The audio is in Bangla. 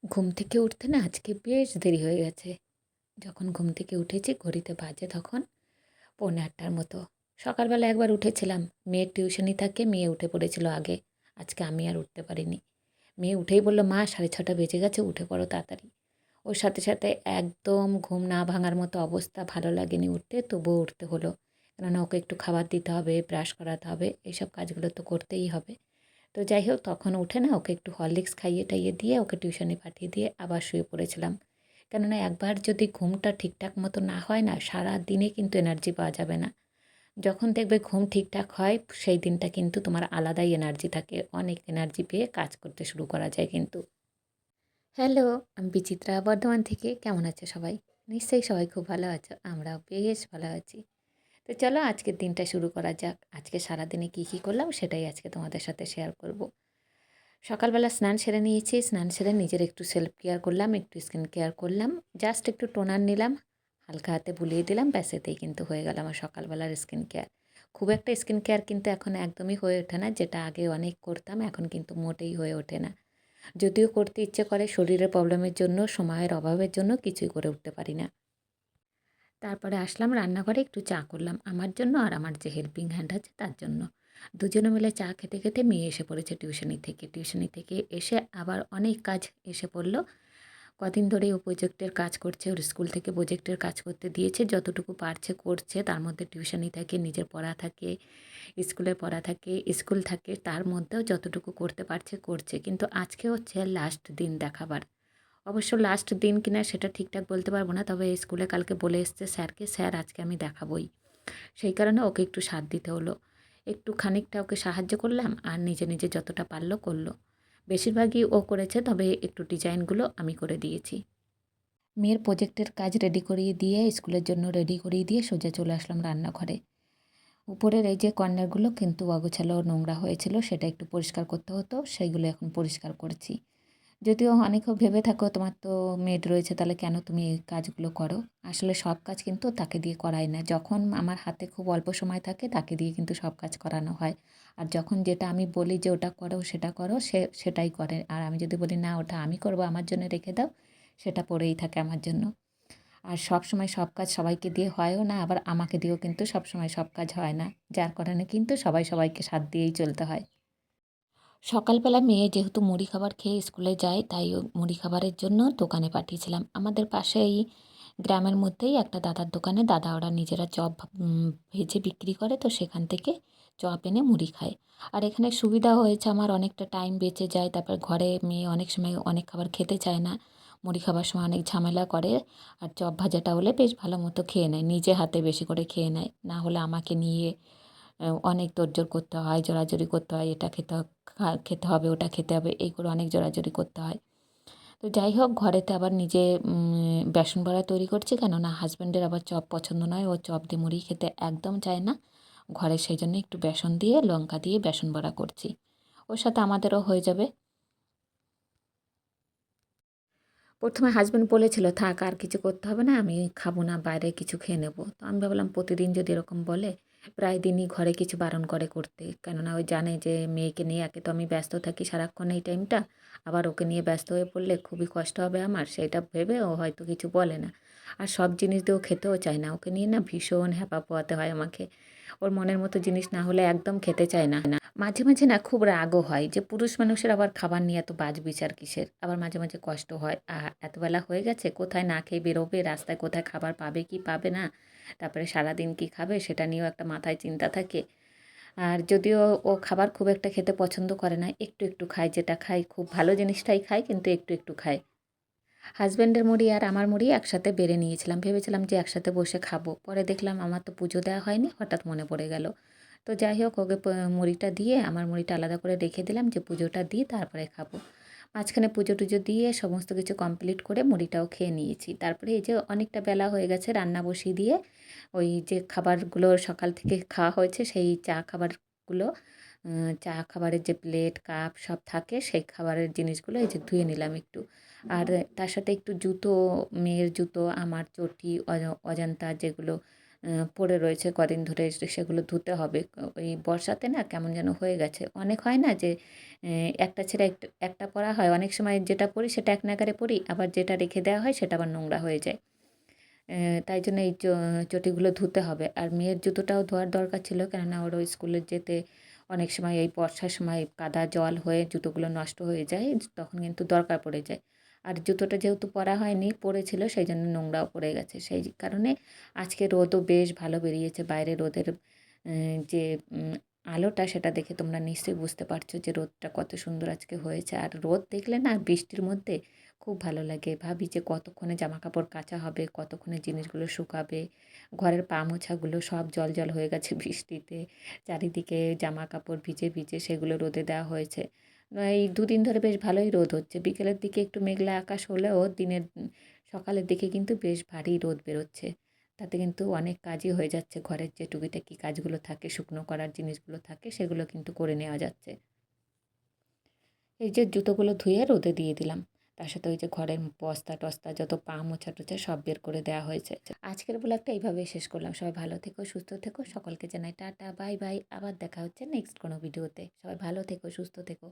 ঘুম থেকে উঠতে না আজকে বেশ দেরি হয়ে গেছে। যখন ঘুম থেকে উঠেছি ঘড়িতে বাজে তখন 8:45টার মতো। সকালবেলা একবার উঠেছিলাম। মেয়ের টিউশনি থাকে, মেয়ে উঠে পড়েছিল আগে। আজকে আমি আর উঠতে পারিনি। মেয়ে উঠেই বলল, "মা 6:30 বেজে গেছে, উঠে পড়ো তাড়াতাড়ি।" ওর সাথে সাথে একদম ঘুম না ভাঙার মতো অবস্থা, ভালো লাগেনি উঠতে, তবুও উঠতে হলো। কেননা ওকে একটু খাবার দিতে হবে, ব্রাশ করাতে হবে, এইসব কাজগুলো তো করতেই হবে। তো যাই হোক, তখন উঠে না ওকে একটু হরলিক্স খাইয়ে টাইয়ে দিয়ে ওকে টিউশনে পাঠিয়ে দিয়ে আবার শুয়ে পড়েছিলাম। কেননা একবার যদি ঘুমটা ঠিকঠাক মতো না হয় না, সারা দিনে কিন্তু এনার্জি পাওয়া যাবে না। যখন দেখবে ঘুম ঠিকঠাক হয় সেই দিনটা কিন্তু তোমার আলাদাই এনার্জি থাকে, অনেক এনার্জি পেয়ে কাজ করতে শুরু করা যায় কিন্তু। হ্যালো, আমি বিচিত্রা বর্ধমান থেকে। কেমন আছে সবাই? নিশ্চয়ই সবাই খুব ভালো আছো, আমরাও বেশ ভালো আছি। তো চলো আজকের দিনটা শুরু করা যাক। আজকে সারাদিনে কী করলাম সেটাই আজকে তোমাদের সাথে শেয়ার করব। সকালবেলা স্নান সেরে নিয়েছি, স্নান সেরে নিজের একটু সেলফ কেয়ার করলাম, একটু স্কিন কেয়ার করলাম, জাস্ট একটু টোনার নিলাম, হালকা হাতে বুলিয়ে দিলাম, ব্যাস এতেই কিন্তু হয়ে গেল আমার সকালবেলার স্কিন কেয়ার। খুব একটা স্কিন কেয়ার কিন্তু এখন একদমই হয়ে ওঠে না, যেটা আগে অনেক করতাম এখন কিন্তু মোটেই হয়ে ওঠে না। যদিও করতে ইচ্ছে করে, শরীরের প্রবলেমের জন্য, সময়ের অভাবের জন্য কিছুই করে উঠতে পারি না। তারপরে আসলাম রান্নাঘরে, একটু চা করলাম আমার জন্য আর আমার যে হেল্পিং হ্যান্ড আছে তার জন্য। দুজনে মিলে চা খেতে খেতে মেয়ে এসে পড়েছে টিউশনি থেকে। টিউশনি থেকে এসে আবার অনেক কাজ এসে পড়লো। কদিন ধরে ও প্রজেক্টের কাজ করছে, ওর স্কুল থেকে প্রজেক্টের কাজ করতে দিয়েছে, যতটুকু পারছে করছে। তার মধ্যে টিউশনি থাকে, নিজের পড়া থাকে, স্কুলের পড়া থাকে, স্কুল থাকে, তার মধ্যেও যতটুকু করতে পারছে করছে। কিন্তু আজকে হচ্ছে লাস্ট দিন দেখাবার। অবশ্য লাস্ট দিন কিনা সেটা ঠিকঠাক বলতে পারবো না, তবে স্কুলে কালকে বলে এসছে স্যারকে, স্যার আজকে আমি দেখাবই। সেই কারণে ওকে একটু সাথ দিতে হলো। একটু খানিকটা ওকে সাহায্য করলাম আর নিজে নিজে যতটা পারলো করলো। বেশিরভাগই ও করেছে, তবে একটু ডিজাইনগুলো আমি করে দিয়েছি। মেয়ের প্রজেক্টের কাজ রেডি করিয়ে দিয়ে, স্কুলের জন্য রেডি করিয়ে দিয়ে সোজা চলে আসলাম রান্নাঘরে। উপরের এই যে কর্নারগুলো কিন্তু অগোছালো নোংরা হয়েছিল, সেটা একটু পরিষ্কার করতে হতো, সেইগুলো এখন পরিষ্কার করেছি। যদিও অনেকে ভেবে থাকো তোমার তো মেড রয়েছে, তাহলে কেন তুমি এই কাজগুলো করো। আসলে সব কাজ কিন্তু তাকে দিয়ে করাই না। যখন আমার হাতে খুব অল্প সময় থাকে তাকে দিয়ে কিন্তু সব কাজ করানো হয়। আর যখন যেটা আমি বলি যে ওটা করো সেটা করো, সে সেটাই করে। আর আমি যদি বলি না ওটা আমি করব, আমার জন্য রেখে দাও, সেটা পড়েই থাকে আমার জন্য। আর সব সময় সব কাজ সবাইকে দিয়ে হয়ও না, আবার আমাকে দিয়েও কিন্তু সব সময় সব কাজ হয় না, যার কারণে কিন্তু সবাই সবাইকে সাথ দিয়েই চলতে হয়। সকালবেলা মেয়ে যেহেতু মুড়ি খাবার খেয়ে স্কুলে যায়, তাই ও মুড়ি খাবারের জন্য দোকানে পাঠিয়েছিলাম। আমাদের পাশেই গ্রামের মধ্যেই একটা দাদার দোকানে, দাদা ওরা নিজেরা চপ ভেজে বিক্রি করে, তো সেখান থেকে চপ এনে মুড়ি খায়। আর এখানে সুবিধা হয়েছে আমার, অনেকটা টাইম বেঁচে যায়। তারপর ঘরে মেয়ে অনেক সময় অনেক খাবার খেতে চায় না, মুড়ি খাবার সময় অনেক ঝামেলা করে। আর চপ ভাজাটা হলে বেশ ভালো মতো খেয়ে নেয়, নিজে হাতে বেশি করে খেয়ে নেয়। না হলে আমাকে নিয়ে অনেক তোড়জোড় করতে হয়, জোরাজুরি করতে হয়, এটা খেতে হবে, ওটা খেতে হবে, এই করে অনেক জোরাজুরি করতে হয়। তো যাই হোক, ঘরেতে আবার নিজে বেসন বড়া তৈরি করছি, কেননা হাজব্যান্ডের আবার চপ পছন্দ নয়, ও চপ দিয়ে মুড়ি খেতে একদম চায় না। ঘরে সেই জন্য একটু বেসন দিয়ে লঙ্কা দিয়ে বেসন বড়া করছি, ওর সাথে আমাদেরও হয়ে যাবে। প্রথমে হাজব্যান্ড বলেছিল থাক আর কিছু করতে হবে না, আমি খাবো না, বাইরে কিছু খেয়ে নেবো। তো আমি ভাবলাম প্রতিদিন যদি এরকম বলে, প্রায় দিনই ঘরে কিছু বারণ করে করতে, কেননা ওই জানে যে মেয়েকে নিয়ে একে তো আমি ব্যস্ত থাকি সারাক্ষণ এই টাইমটা, আবার ওকে নিয়ে ব্যস্ত হয়ে পড়লে খুবই কষ্ট হবে আমার, সেটা ভেবে ও হয়তো কিছু বলে না। আর সব জিনিস দিয়েও খেতেও চায় না, ওকে নিয়ে না ভীষণ হ্যাপা পোহাতে হয় আমাকে। ওর মনের মতো জিনিস না হলে একদম খেতে চায় না। মাঝে মাঝে না খুব রাগও হয় যে পুরুষ মানুষের আবার খাবার নিয়ে এত বাজ বিচার কিসের। আবার মাঝে মাঝে কষ্ট হয়, এত বেলা হয়ে গেছে, কোথায় না খেয়ে বেরোবে, রাস্তায় কোথায় খাবার পাবে কি পাবে না, তারপরে সারাদিন কি খাবে সেটা নিয়েও একটা মাথায় চিন্তা থাকে। আর যদিও ও খাবার খুব একটা খেতে পছন্দ করে না, একটু একটু খায়, যেটা খায় খুব ভালো জিনিসটাই খায়, কিন্তু একটু একটু খায়। হাজব্যান্ডের মুড়ি আর আমার মুড়ি একসাথে বেড়ে নিয়েছিলাম, ভেবেছিলাম যে একসাথে বসে খাবো, পরে দেখলাম আমার তো পুজো দেওয়া হয়নি, হঠাৎ মনে পড়ে গেল। তো যাই হোক, ওকে মুড়িটা দিয়ে আমার মুড়িটা আলাদা করে রেখে দিলাম, যে পুজোটা দিয়ে তারপরে খাবো। মাঝখানে পুজো টুজো দিয়ে সমস্ত কিছু কমপ্লিট করে মুড়িটাও খেয়ে নিয়েছি। তারপরে এই যে অনেকটা বেলা হয়ে গেছে, রান্না বসিয়ে দিয়ে ওই যে খাবারগুলো সকাল থেকে খাওয়া হয়েছে, সেই চা খাবারগুলো, চা খাবারের যে প্লেট কাপ সব থাকে, সেই খাবারের জিনিসগুলো এই যে ধুয়ে নিলাম একটু। আর তার সাথে একটু জুতো, মেয়ের জুতো, আমার চটি, অজন্তা যেগুলো পড়ে রয়েছে কদিন ধরে, সেগুলো ধুতে হবে। ওই বর্ষাতে না কেমন যেন হয়ে গেছে। অনেক হয় না যে একটা ছেড়ে একটা পরা হয়। অনেক সময় যেটা পরি সেটা এক নাগাড়ে পরি, আবার যেটা রেখে দেওয়া হয় সেটা আবার নোংরা হয়ে যায়। তাই জন্য এই চটিগুলো ধুতে হবে। আর মেয়ের জুতোটাও ধোয়ার দরকার ছিল, কেননা ওর ওই স্কুলে যেতে অনেক সময় এই বর্ষার সময় কাদা জল হয়ে জুতোগুলো নষ্ট হয়ে যায়, তখন কিন্তু দরকার পড়ে যায়। আর জুতোটা যেহেতু পরা হয়নি, পড়েছিল, সেই জন্য নোংরাও পড়ে গেছে। সেই কারণে আজকে রোদও বেশ ভালো বেরিয়েছে। বাইরে রোদের যে আলোটা, সেটা দেখে তোমরা নিশ্চয়ই বুঝতে পারছো যে রোদটা কত সুন্দর আজকে হয়েছে। আর রোদ দেখলে না বৃষ্টির মধ্যে খুব ভালো লাগে। ভাবি যে কতক্ষণে জামাকাপড় কাচা হবে, কতক্ষণে জিনিসগুলো শুকাবে। ঘরের পা মোছাগুলো সব জল হয়ে গেছে বৃষ্টিতে। চারিদিকে জামাকাপড় ভিজে, ভিজে সেগুলো রোদে দেওয়া হয়েছে। এই ২ দিন ধরে বেশ ভালোই রোদ হচ্ছে। বিকেলের দিকে একটু মেঘলা আকাশ হলেও দিনের সকালের দিকে কিন্তু বেশ ভারী রোদ বেরোচ্ছে। তাতে কিন্তু অনেক কাজই হয়ে যাচ্ছে। ঘরের যে টুকিটাকি কাজগুলো থাকে, শুকনো করার জিনিসগুলো থাকে, সেগুলো কিন্তু করে নেওয়া যাচ্ছে। এই যে জুতোগুলো ধুয়ে রোদে দিয়ে দিলাম। তার সাথে ওই যে ঘরের বস্তা-টস্তা যত পা মোছা-টোছা সব বের করে দেওয়া হয়েছে। আজকের ব্লগটা এইভাবেই শেষ করলাম। সবাই ভালো থেকো, সুস্থ থেকো। সকলকে জানাই টাটা, বাই বাই। আবার দেখা হচ্ছে নেক্সট কোনো ভিডিওতে। সবাই ভালো থেকো, সুস্থ থেকো।